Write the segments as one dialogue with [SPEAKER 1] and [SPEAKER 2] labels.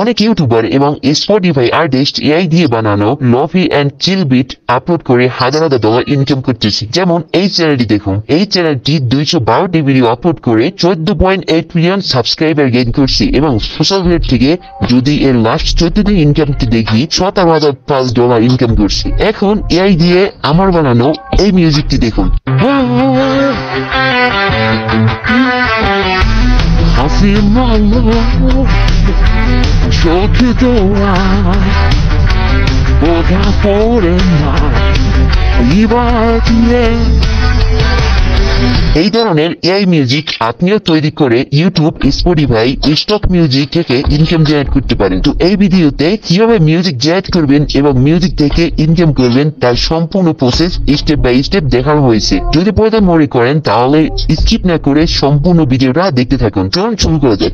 [SPEAKER 1] অনেক ইউটিউবার এবং Spotify artist AI দিয়ে বানানো lofi and chill beat upload করে হাজার হাজার ডলার ইনকাম করতেছে। যেমন এই চ্যানেলটি দেখুন, এই চ্যানেলটি 212টি ভিডিও আপলোড করে 14.8 মিলিয়ন সাবস্ক্রাইবার গেইন করছে এবং সোশ্যাল মিডিয়া থেকে যদি এর লাস্ট 14 দিন ইনকামটি দেখি $17,000 ইনকাম করছে। এখন এআই দিয়ে আমার বানানো এই মিউজিকটি দেখুন। এই ধরনের এআই মিউজিক আপনিও তৈরি করে ইউটিউব, স্পটিফাই, স্টক মিউজিক থেকে ইনকাম জেনারেট করতে পারেন। তো এই ভিডিওতে কিভাবে মিউজিক জেনারেট করবেন এবং মিউজিক থেকে ইনকাম করবেন তার সম্পূর্ণ প্রসেস স্টেপ বাই স্টেপ দেখানো হয়েছে। যদি প্রয়োজন মনে করেন তাহলে স্কিপ না করে সম্পূর্ণ ভিডিওটা দেখতে থাকুন। চলুন শুরু করা যাক।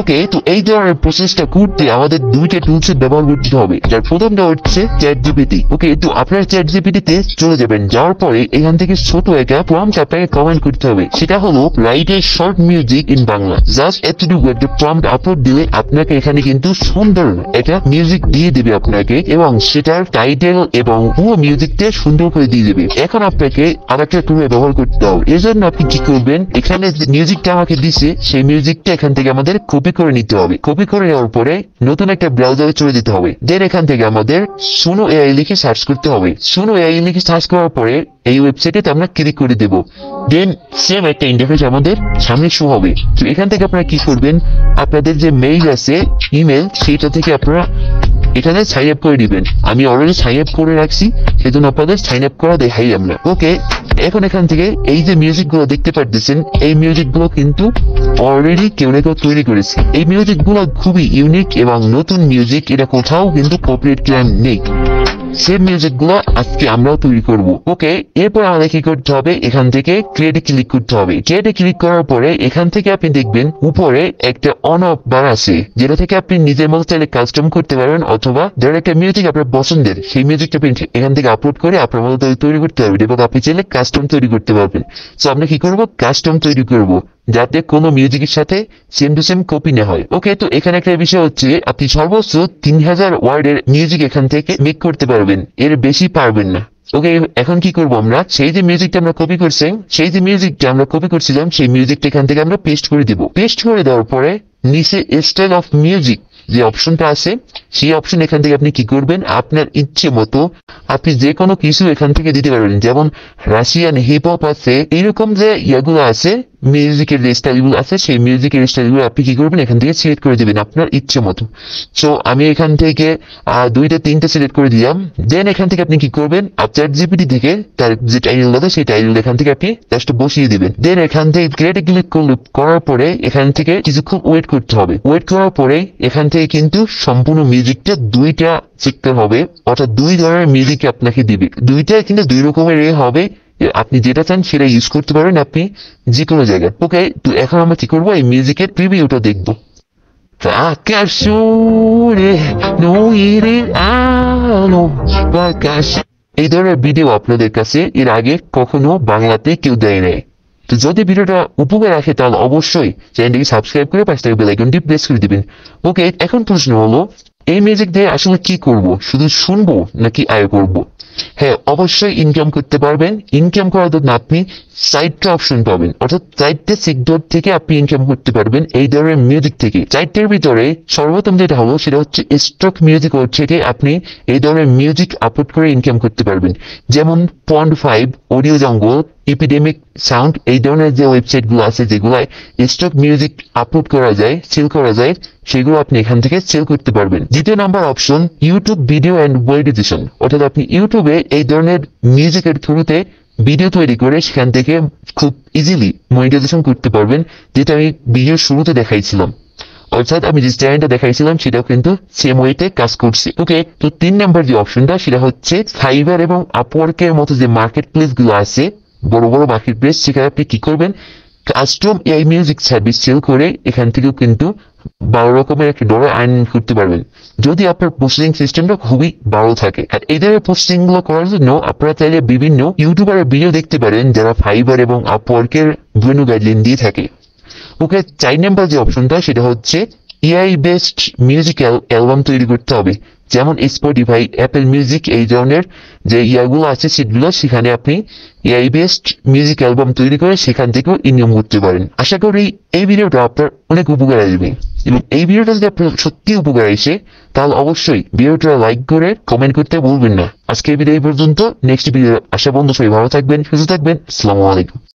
[SPEAKER 1] ওকে, তো এই ধরনের প্রসেসটা করতে আমাদের দুইটা টুলস ব্যবহার করতে হবে। যার প্রথমটা হচ্ছে চ্যাটজিপিটি। ওকে, তো আপনার চ্যাটজিপিটিতে চলে যাবেন, যাওয়ার পরে এখান থেকে ছোট একটা প্রম্পট আপনাকে কমেন্ট করতে হবে। সেটা হলো write a short music in Bangla. Just এতটুকু একটা প্রম্পট আপলোড দিলে আপনাকে এখানে কিন্তু সুন্দর একটা মিউজিক দিয়ে দেবে আপনাকে, এবং সেটার টাইটেল এবং পুরো মিউজিকটা সুন্দর করে দিয়ে দেবে। এখন আপনাকে আরেকটা টুল ব্যবহার করতে হবে। এর জন্য আপনি কি করবেন, এখানে যে মিউজিকটা আমাকে দিছে সেই মিউজিকটা এখান থেকে আমাদের কপি করে নিতে হবে। কপি করে নেওয়ার পরে নতুন একটা ব্রাউজারে চলে যেতে হবে। দেন এখান থেকে আমাদের সুনো এআই লিখে সার্চ করতে হবে। সুনো এআই লিখে সার্চ করার পরে এই ওয়েবসাইটে আমরা ক্লিক করে দেব। দেন সেম একটা ইন্টারফেস আমাদের সামনে শো হবে। তো এখান থেকে আপনারা কি করবেন, আপনাদের যে মেইল আছে, ইমেল, সেইটা থেকে আপনারা এখানে সাইন আপ করে দিবেন। আমি অলরেডি সাইন আপ করে রাখছি, সেজন্য আপনাদের সাইন আপ করা দেখাই আমরা। ওকে, এখন এখান থেকে এই যে মিউজিক গুলো দেখতে পাচ্ছেন, এই মিউজিক গুলো কিন্তু অলরেডি কেউ না কেউ তৈরি করেছে। এই মিউজিক গুলো খুবই ইউনিক এবং নতুন মিউজিক, এটা কোথাও কিন্তু কপিরাইট ক্লেম নেই। সেই মিউজিক গুলো আজকে আমরাও তৈরি করব। ওকে, এরপর আমাদের কি করতে হবে, এখান থেকে ক্রিয়েটে ক্লিক করতে হবে। ক্রিয়েটে ক্লিক করার পরে এখান থেকে আপনি দেখবেন উপরে একটা অন অফ বার আছে, যেটা থেকে আপনি নিজের মতো চাইলে কাস্টম করতে পারবেন, অথবা ধরেন একটা মিউজিক আপনার পছন্দের, সেই মিউজিকটা আপনি এখান থেকে আপলোড করে আপনার মতো তৈরি করতে পারবেন, এবং আপনি চাইলে কাস্টম তৈরি করতে পারবেন। তো আমরা কি করবো, কাস্টম তৈরি করব, যাতে কোনো মিউজিকের সাথে সেম টু সেম কপি না হয়। ওকে, তো এখানে একটা বিষয় হচ্ছে আপনি সর্বোচ্চ 3000 ওয়ার্ডের মিউজিক এখান থেকে মেক করতে পারবেন, এর বেশি পারবেন না। ওকে, এখন কি করবো, আমরা সেই যে মিউজিকটা আমরা কপি করছিলাম সেই মিউজিকটা এখান থেকে আমরা পেস্ট করে দিব। পেস্ট করে দেওয়ার পরে নিচে স্টাইল অফ মিউজিক যে অপশনটা আছে, সেই অপশন এখান থেকে আপনি কি করবেন, আপনার ইচ্ছে মতো আপনি যে কোনো কিছু এখান থেকে দিতে পারবেন। যেমন রাশিয়ান হিপ হপ আছে, এইরকম যে ইয়াগুলো আছে, মিউজিকের যে স্টাইলগুলো আছে, সেই মিউজিকের স্টাইলগুলো আপনি কি করবেন, এখান থেকে সিলেক্ট করে দিবেন আপনার ইচ্ছে মতো। সো আমি এখান থেকে 2-3টা সিলেক্ট করে দিলাম। দেন এখান থেকে আপনি কি করবেন, চ্যাটজিপিটি থেকে তার যে টাইটেল আছে সেই টাইটেল এখান থেকে আপনি জাস্ট বসিয়ে দিবেন। দেন এখান থেকে ক্রিয়েটে ক্লিক করার পরে এখান থেকে কিছুক্ষণ ওয়েট করতে হবে। ওয়েট করার পরে এখান থেকে কিন্তু সম্পূর্ণ মিউজিকটা দুইটা শিখতে হবে, অর্থাৎ 2 ধরনের মিউজিক আপনাকে দিবে। দুইটা কিন্তু 2 রকমের হবে, আপনি যেটা চান সেটা ইউজ করতে পারবেন আপনি যে কোনো জায়গায়। ওকে, তো এখন আমরা কি করবো, এই মিউজিকের প্রিভিউটা দেখবো। এই ধরনের ভিডিও আপনাদের কাছে এর আগে কখনো বাংলাতে কেউ দেয় নাই। তো যদি ভিডিওটা উপকার আসে তাহলে অবশ্যই চ্যানেলটিকে সাবস্ক্রাইব করে পাশে থাকা বেল আইকনটি প্রেস করে দিবেন। ওকে, এখন প্রশ্ন হলো, এই মিউজিক দিয়ে আসলে কি করব, শুধু শুনবো নাকি আয় করব? হ্যাঁ, অবশ্যই ইনকাম করতে পারবেন। ইনকাম করার জন্য আপনি 4টা অপশন পাবেন, অর্থাৎ 4টে সেক্টর থেকে আপনি ইনকাম করতে পারবেন এই ধরনের মিউজিক থেকে। 4টের ভিতরে সর্বপ্রথম যেটা হলো সেটা হচ্ছে স্টক মিউজিক থেকে আপনি এই ধরনের মিউজিক আপলোড করে ইনকাম করতে পারবেন। যেমন Pond5, অডিও জঙ্গল, এপিডেমিক সাউন্ড, এই ধরনের যে ওয়েবসাইট গুলো আছে যেগুলায় স্টক মিউজিক আপলোড করা যায়, সেল করা যায়, সেগুলো আপনি এখান থেকে সেল করতে পারবেন। দ্বিতীয় number option YouTube video and monetization, অর্থাৎ আপনি ইউটিউবে এই ধরনের মিউজিকের থ্রুতে ভিডিও তৈরি করে সেখান থেকে খুব ইজিলি মনিটাইজেশন করতে পারবেন, যেটা আমি ভিডিওর শুরুতে দেখাইছিলাম। অর্থাৎ আমি যে চ্যানেলটা দেখাইছিলাম সেটাও কিন্তু সেম ওয়েতে কাজ করছে। ওকে, তো 3 নাম্বার যে অপশনটা সেটা হচ্ছে ফাইবার এবং আপওয়ার্কের মতো যে মার্কেট প্লেস গুলো আছে, বড় বড় মার্কেট প্লেস, সেখানে আপনি কি করবেন, custom AI music service sell করে এখান থেকেও কিন্তু ভালো রকমের একটা ডলার আর্ন করতে পারবেন যদি আপনার প্রসেসিং সিস্টেমটা খুবই ভালো থাকে। আর এই ধরনের প্রসেসিং গুলো করার জন্য আপনারা চাইলে বিভিন্ন ইউটিউবারের ভিডিও দেখতে পারেন যারা ফাইবার এবং আপওয়ার্কের বিভিন্ন গাইডলাইন দিয়ে থাকে। ওকে, 4 নাম্বার যে অপশনটা সেটা হচ্ছে এআই বেসড মিউজিক্যাল অ্যালবাম তৈরি করতে হবে, যেমন স্পটিফাই, অ্যাপেল মিউজিক, এই ধরনের যে ইয়াগুলো আছে সেগুলো, সেখানে আপনি এআই বেসড মিউজিক অ্যালবাম তৈরি করে সেখান থেকেও ইনকাম করতে পারেন। আশা করি এই ভিডিওটা আপনার অনেক উপকার আসবে, এবং এই ভিডিওটা যদি আপনার সত্যি উপকার আসে তাহলে অবশ্যই ভিডিওটা লাইক করে কমেন্ট করতে ভুলবেন না। আজকে এই ভিডিও এই পর্যন্ত, নেক্সট ভিডিও আসা বন্ধু, সবাই ভালো থাকবেন, সুস্থ থাকবেন, আসসালামু আলাইকুম।